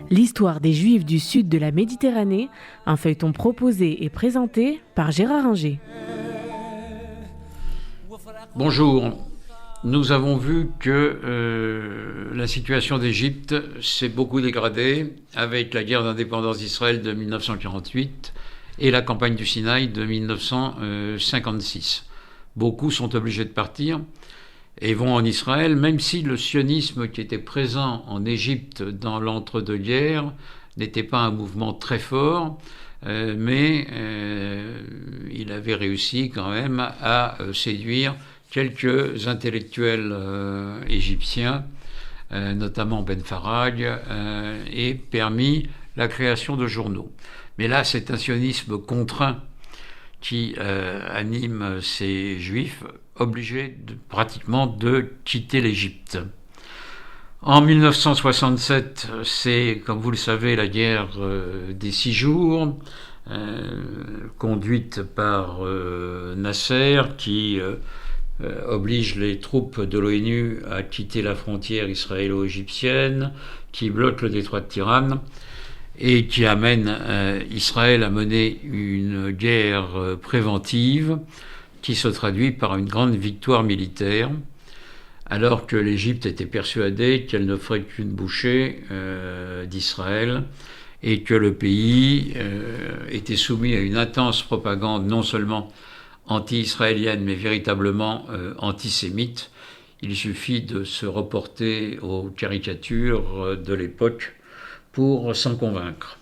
L'histoire des Juifs du sud de la Méditerranée, un feuilleton proposé et présenté par Gérard Inger. Bonjour. Nous avons vu que la situation d'Égypte s'est beaucoup dégradée avec la guerre d'indépendance d'Israël de 1948 et la campagne du Sinaï de 1956. Beaucoup sont obligés de partir et vont en Israël, même si le sionisme qui était présent en Égypte dans l'entre-deux-guerres n'était pas un mouvement très fort, mais il avait réussi quand même à séduire quelques intellectuels égyptiens, notamment Ben Farag, et permis la création de journaux. Mais là, c'est un sionisme contraint qui anime ces juifs obligés pratiquement de quitter l'Égypte. En 1967, c'est, comme vous le savez, la guerre des 6 jours, conduite par Nasser, qui oblige les troupes de l'ONU à quitter la frontière israélo-égyptienne, qui bloque le détroit de Tiran et qui amène Israël à mener une guerre préventive qui se traduit par une grande victoire militaire, alors que l'Égypte était persuadée qu'elle ne ferait qu'une bouchée d'Israël et que le pays était soumis à une intense propagande non seulement anti-israélienne mais véritablement antisémite. Il suffit de se reporter aux caricatures de l'époque pour s'en convaincre.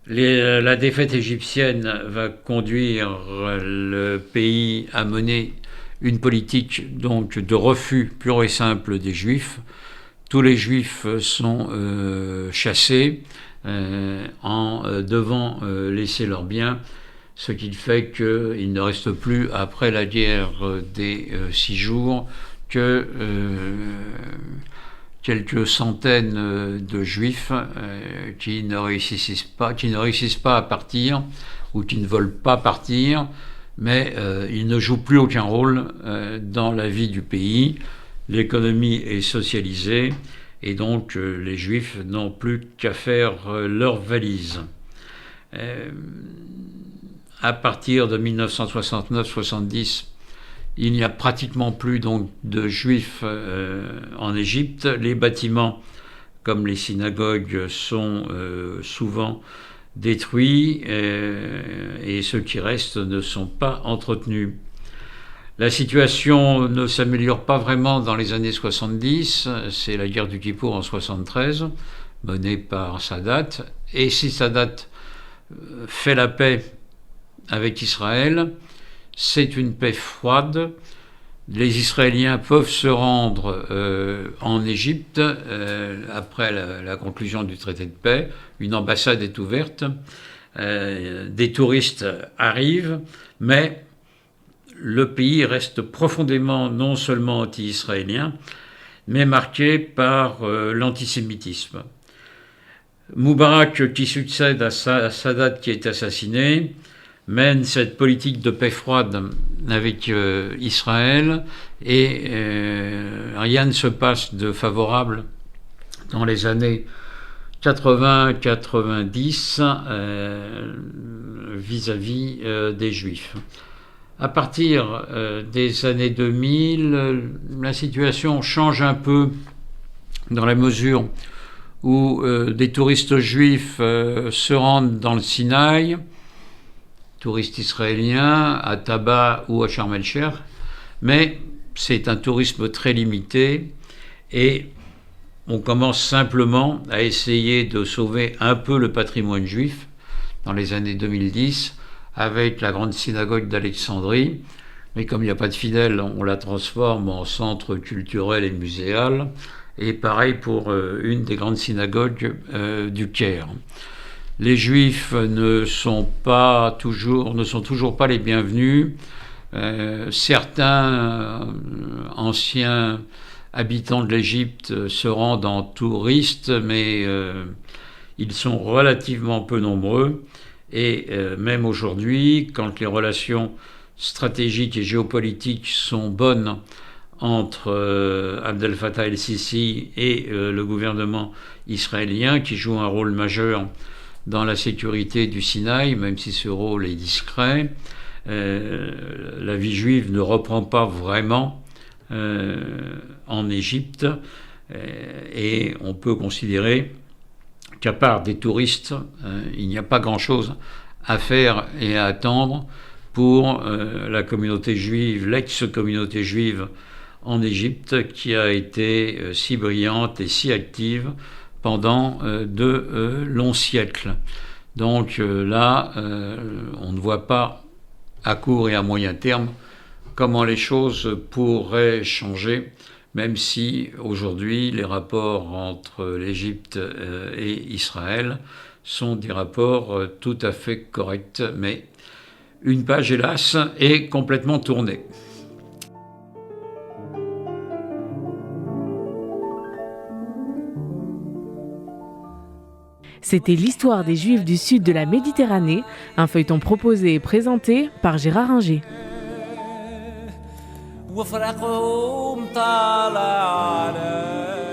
La défaite égyptienne va conduire le pays à mener une politique donc de refus pur et simple des Juifs. Tous les Juifs sont chassés en devant laisser leurs biens, ce qui fait qu'il ne reste plus, après la guerre des 6 jours, que quelques centaines de Juifs qui ne réussissent pas à partir ou qui ne veulent pas partir, mais ils ne jouent plus aucun rôle dans la vie du pays. L'économie est socialisée et donc les Juifs n'ont plus qu'à faire leurs valises. À partir de 1969-70, il n'y a pratiquement plus donc de Juifs en Égypte. Les bâtiments, comme les synagogues, sont souvent détruits et ceux qui restent ne sont pas entretenus. La situation ne s'améliore pas vraiment dans les années 70. C'est la guerre du Kippour en 73, menée par Sadat. Et si Sadat fait la paix avec Israël, c'est une paix froide. Les Israéliens peuvent se rendre en Égypte après la conclusion du traité de paix. Une ambassade est ouverte. Des touristes arrivent, mais le pays reste profondément non seulement anti-israélien, mais marqué par l'antisémitisme. Moubarak, qui succède à Sadat qui est assassiné, mène cette politique de paix froide avec Israël et rien ne se passe de favorable dans les années 80-90 vis-à-vis des Juifs. À partir des années 2000, la situation change un peu dans la mesure où des touristes juifs se rendent dans le Sinaï, touristes israéliens, à Taba ou à Sharm el-Sheikh, mais c'est un tourisme très limité et on commence simplement à essayer de sauver un peu le patrimoine juif dans les années 2010 avec la grande synagogue d'Alexandrie, mais comme il n'y a pas de fidèles, on la transforme en centre culturel et muséal, et pareil pour une des grandes synagogues du Caire. Les Juifs ne sont toujours pas les bienvenus. Certains anciens habitants de l'Égypte se rendent en touristes, mais ils sont relativement peu nombreux. Et même aujourd'hui, quand les relations stratégiques et géopolitiques sont bonnes entre Abdel Fattah el-Sisi et le gouvernement israélien, qui joue un rôle majeur dans la sécurité du Sinaï, même si ce rôle est discret. La vie juive ne reprend pas vraiment en Égypte, et on peut considérer qu'à part des touristes, il n'y a pas grand-chose à faire et à attendre pour la communauté juive, l'ex-communauté juive en Égypte, qui a été si brillante et si active pendant de longs siècles. Donc là, on ne voit pas à court et à moyen terme comment les choses pourraient changer, même si aujourd'hui les rapports entre l'Égypte et Israël sont des rapports tout à fait corrects. Mais une page, hélas, est complètement tournée. C'était l'histoire des Juifs du sud de la Méditerranée, un feuilleton proposé et présenté par Gérard Inger. وفرقهم طالع على